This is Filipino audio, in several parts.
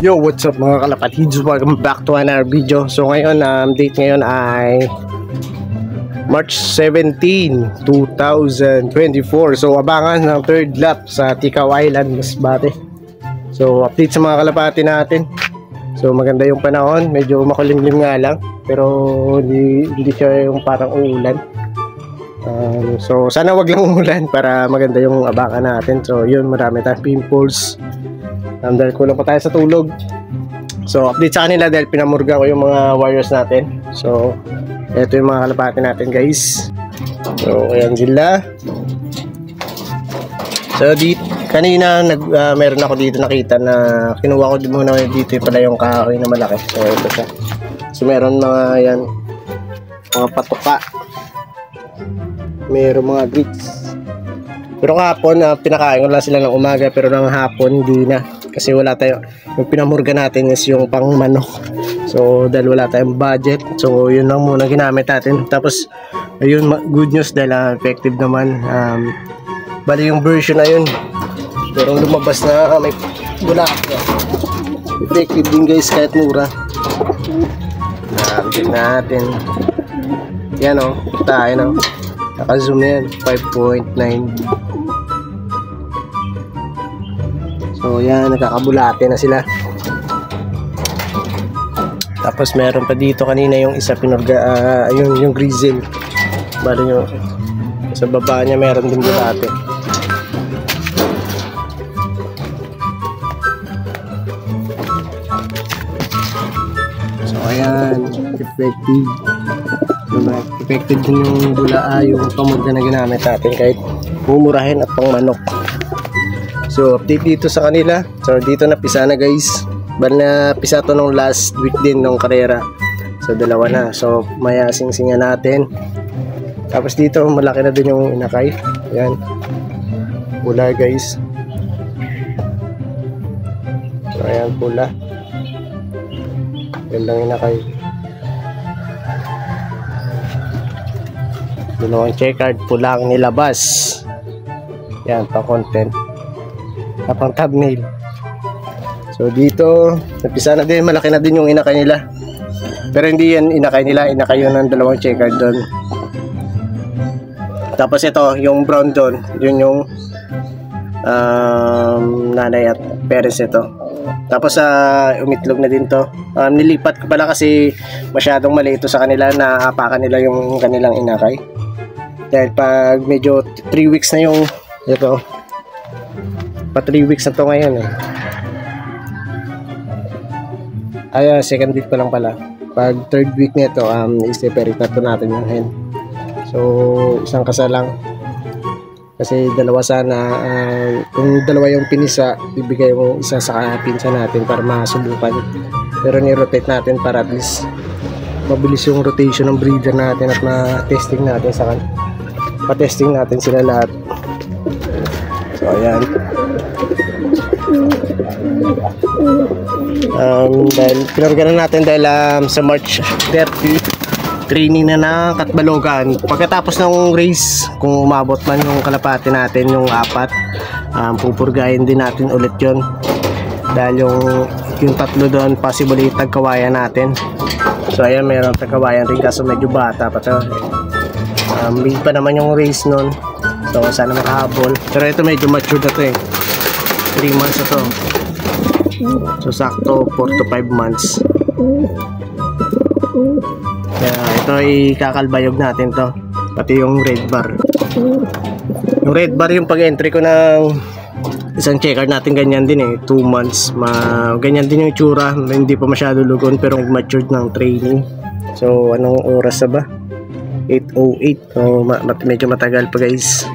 Yo, what's up mga kalapatids? Welcome back to another video. So ngayon, date ngayon ay March 17, 2024. So abangan ng third lap sa Tikaw Island, Masbate. So update sa mga kalapati natin. So maganda yung panahon, medyo makulimlim nga lang, pero hindi siya yung parang uulan. So sana wag lang umulan para maganda yung abangan natin. So yun, marami tayong pimples. Dahil kulang pa tayo sa tulog. So update sa kanila dahil pinamurga ko yung mga wires natin. So ito yung mga kalapati natin, guys. So ayan sila. So kanina meron ako dito nakita na kinuha ko muna dito pala yung kahoy na malaki. So ito siya. So meron mga yan, mga patuka, meron mga grits. Pero kahapon pinakain ko lang sila ng umaga, pero ng hapon hindi na. Kasi wala tayo, yung pinamurga natin is yung pang manok. So dahil wala tayong budget, so yun lang muna ginamit natin. Tapos ayun, good news dahil effective naman. Bali yung version na yun, pero lumabas na may bulak. Effective din, guys, kahit mura. Nakakit natin. Yan o, tayo na. Naka-zoom na yan, 5.9. So yan, nakakabulate na sila. Tapos meron pa dito kanina yung isa pinurga, yung grizzle. Bali nyo, sa baba niya meron din bulate. So ayan, effective. Effective din yung yung pamurga na ginamit natin kahit mumurahin at pang manok. So update dito sa kanila. So dito napisa na, guys. Bali na pisa to nung last week din nung karera. So dalawa na. So maya sing-singa natin. Tapos dito malaki na din yung inakay. Yan, pula, guys. So ayan, pula. Yan lang inakay. Dalawang checkered, pulang nilabas. Yan, pa content, pang thumbnail. So dito napisa na din, malaki na din yung inakay nila. Pero hindi yan inakay nila, inakay yun ng dalawang checkered doon. Tapos ito yung brown doon, yun yung nanay at parents ito. Tapos umitlog na din to. Nilipat ko pala kasi masyadong mali ito sa kanila, naapakan nila yung kanilang inakay. Dahil pag medyo 3 weeks na yung ito, pa 3 weeks na to ngayon eh. Ay, second week pa lang pala. Pag third week nito, i-separate na to natin yung hen. So isang kasa lang. Kasi dalawa sana, kung dalawa yung pinisa, ibigay mo isa sa pinsa natin para masubukan. Pero ni-rotate natin para at least mabilis yung rotation ng breeder natin at ma-testing natin sa pa-testing natin sila lahat. So ayan. Dahil pinarga na natin dahil sa March 30 training na ng Katbalogan. Pagkatapos ng race, kung umabot man yung kalapati natin, yung 4, pupurgahin din natin ulit yun. Dahil yung 3 doon possibly tagkawayan natin. So ayan, meron tagkawayan rin kaso medyo bata pa to. Big pa naman yung race nun, so sana makahabol. Pero ito medyo mature na to eh, 3 months na to. So sakto 4 to 5 months. Ito ay kakalbayog natin to, pati yung red bar. Yung red bar yung pag-entry ko ng isang checker natin, ganyan din eh, 2 months. Ganyan din yung itsura, hindi pa masyado lugon pero matured ng training. So anong oras na ba? 8:08. So medyo matagal pa, guys.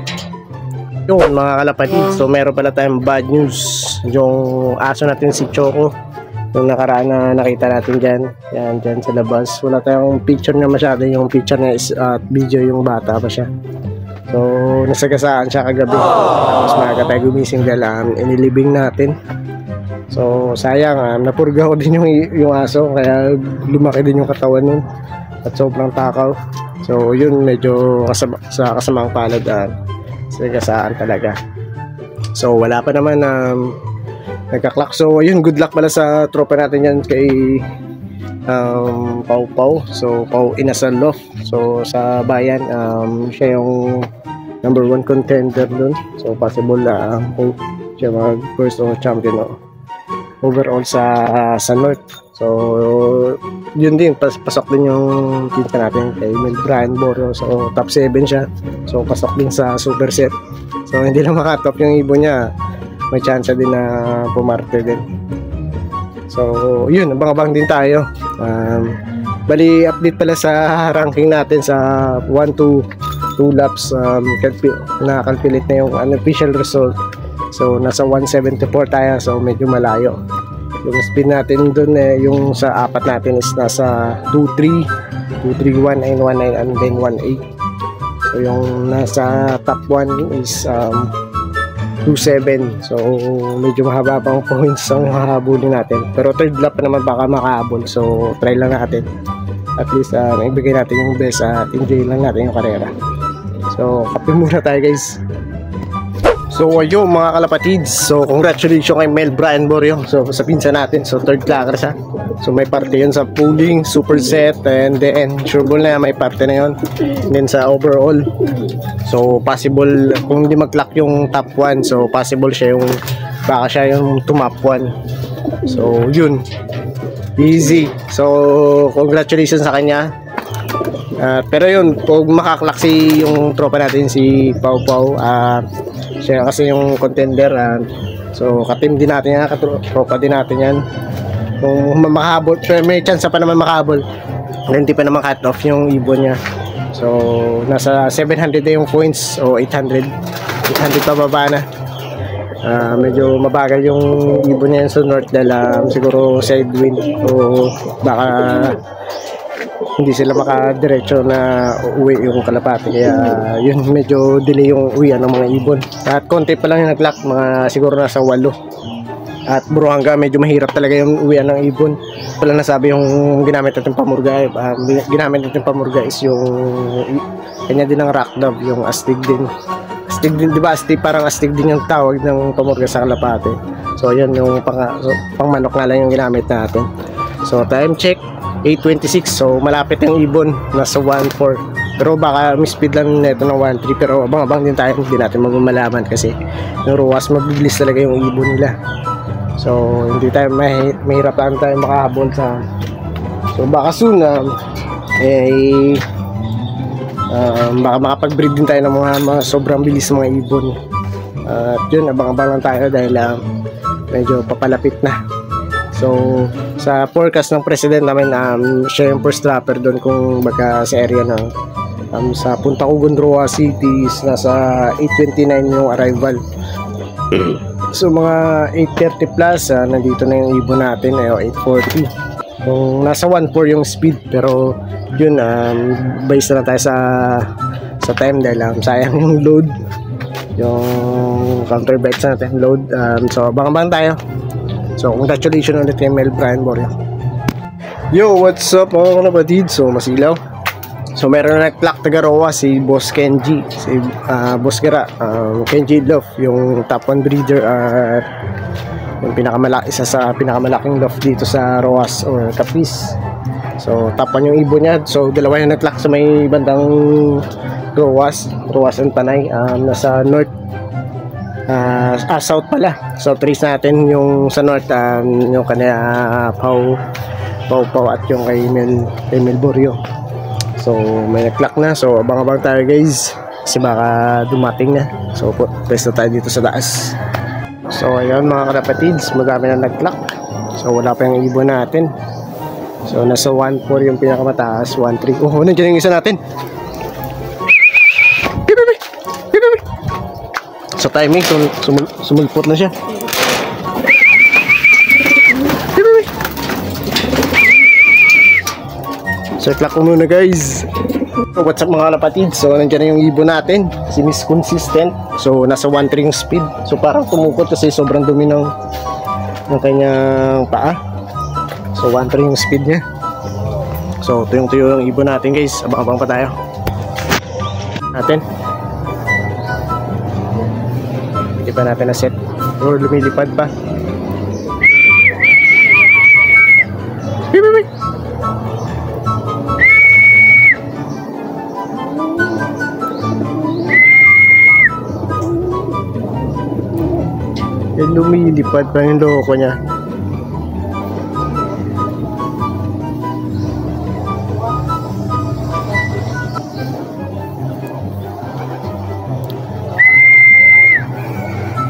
Yun mga kalapatid, so meron pala tayong bad news. Yung aso natin si Choco, yung nakaraan na nakita natin dyan, yan dyan sa labas, wala tayong picture na masyado. Yung picture na is video, yung bata pa siya. So nasagasaan siya kagabi. Tapos maaga tayo gumising dahil inilibing natin. So sayang, napurga ko din yung aso, kaya lumaki din yung katawan nun at sobrang takaw. So yun, medyo sa kasamang palad, sagasaan talaga. So wala pa naman nagka-clock. So ayun, good luck pala sa tropa natin yan kay Pau Pau. So Pau Inasal Loft. So sa bayan, siya yung number 1 contender dun. So possible na siya mag first o champion overall sa North. So yun din, pasok din yung kita natin kay Mel Brian Borio. So top 7 siya. So pasok din sa super set. So hindi lang makatop yung ibon niya, may chance din na pumarte din. So yun, abang-abang din tayo. Bali update pala sa ranking natin sa 1 to 2 laps. Nakalpilit na yung unofficial result. So nasa 174 tayo, so medyo malayo. Yung speed natin dun yung sa apat natin is nasa 23, 231, 919 and then 18. So yung nasa top 1 is 27. So medyo mahaba pang points ang hahabulin natin. Pero third lap pa naman baka makahabol. So try lang natin. At least naibigay natin yung best at enjoy lang natin yung karera. So kape muna tayo guys. So ayun mga kalapatids, so congratulations kay Mel Brian Borio. So sa pinsan natin, so third clacker siya. So may parte yun sa pooling, super set, and then sure ball na may parte na yun. And then sa overall, so possible kung hindi mag-clock yung top 1, so possible siya yung baka siya yung tumap 1. So yun, easy. So congratulations sa kanya. Pero yun, pag makaklock si yung tropa natin si Pau Pau, siya kasi yung contender. So katim din natin yan, katropa din natin yan. Kung makahabol, may chance pa naman makahabol. Hindi pa naman cut off yung ibon niya. So nasa 700 na yung points o 800 pababa na. Medyo mabagal yung ibon niya sa north dahil siguro side wind, o baka hindi sila makadiretso na uwi yung kalapati, kaya yun medyo delay yung uwian ng mga ibon. At konti pa lang yung nag-lock, mga siguro nasa 8. At Buruanga medyo mahirap talaga yung uwian ng ibon. Wala nasabi yung ginamit natin pamurga. Ginamit natin pamurga is yung kanya din ng rock dove, yung astig din. Astig din, di ba? Astig, parang astig din yung tawag ng pamurga sa kalapati. So yan yung pang manok nga lang yung ginamit natin. So time check 8:26, so malapit yung ibon, nasa 1.4. Pero baka mispeed lang neto ng 1.3, pero abang-abang din tayo, hindi natin magmamalaman kasi yung ruwas mabilis talaga yung ibon nila. So hindi tayo mahirap lang tayo makahabol sa. So baka soon baka makapag-breed din tayo ng mga sobrang bilis mga ibon. At yun, abang-abang lang tayo dahil medyo papalapit na. So sa forecast ng president namin, siya yung first trapper doon kung baga sa area ng sa Punta Cogondroa City is nasa 8:29 yung arrival. So mga 8:30 plus nandito na yung ibon natin, 8:40. Kung nasa 1.4 yung speed, pero yun based na tayo sa time dahil sayang yung load, yung counter bets natin load. So abang-abang tayo. So congratulations ulit kay Mel Brian Borio. Yo, what's up mga kapatid? So masilaw. So meron na nag-clock taga-Roa si Boss Kenji, si Boss Gara, Kenji Love, yung top 1 breeder at yung isa sa pinakamalaking loft dito sa Roas or Capiz. So top 1 yung ibon niya. So dalawa yung nag-clock sa may bandang Roas and Panay, nasa north. South pala. So trace natin yung sa north, yung kanya Pau at yung kay Mel Borio. So may nag-clock na. So abang-abang tayo guys kasi baka dumating na. So press na tayo dito sa taas. So ayun mga kalapatids, madami na nag-clock. So wala pa yung ibon natin. So nasa 1.4 yung pinakamataas, 1.3. Oh, nandiyan yung isa natin. Sa timing, sumulpot na siya. So clock ko muna guys. So, what's up mga kalapatid? So nandiyan na yung ibon natin, si Miss Consistent. So nasa 1.3 yung speed. So parang tumukot kasi sobrang dumi ng kanyang paa. So 1.3 yung speed niya. So tuyong-tuyo yung ibon natin guys. Abang-abang pa tayo hindi pa natin na set or lumilipad pa. Wait, wait, wait. Yan lumilipad pa yung loko niya.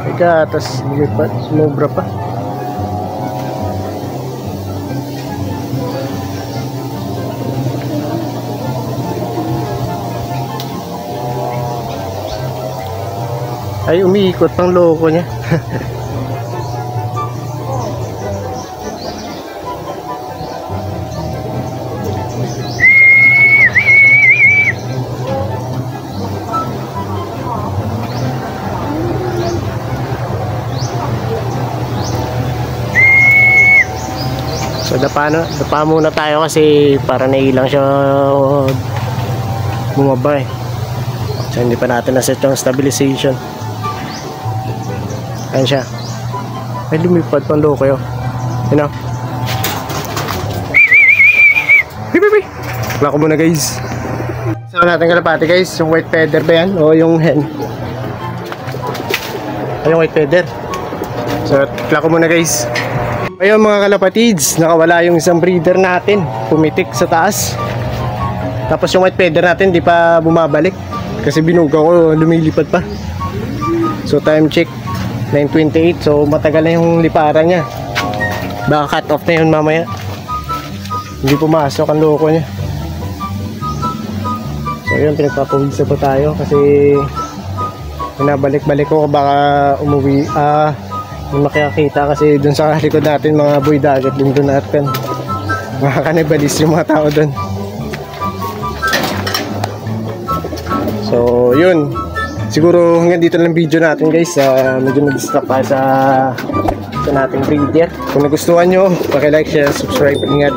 Teka, tas lumipad, sumobra pa. Ay, umiikot pang loko niya. So dapa muna tayo kasi para nailang siya bumaba eh. So hindi pa natin naset yung stabilization. Ayan siya. Ay, lumipad pang loko yun. You know? Bibi! Wala ko muna guys. So natin kalapati guys. Yung white feather ba yan? O yung hen? Ay, yung white feather. So wala ko muna guys. Ayun mga kalapatids, nakawala yung isang breeder natin, pumitik sa taas. Tapos yung white feather natin di pa bumabalik kasi binuga ko, lumilipad pa. So time check 9:28, so matagal na yung liparan niya. Baka cut off na yun mamaya. Hindi pumasok ang loko niya. So yun, pinagpapawid pa tayo kasi pinabalik-balik ko baka umuwi. Yung makikita kasi dun sa likod natin mga boy dagat din doon natin, mga kanibalis yung mga tao dun. So yun, siguro hanggang dito lang video natin guys. Medyo nag-distract tayo sa nating breeder. Kung nagustuhan nyo, paki-like, share, subscribe, ingat.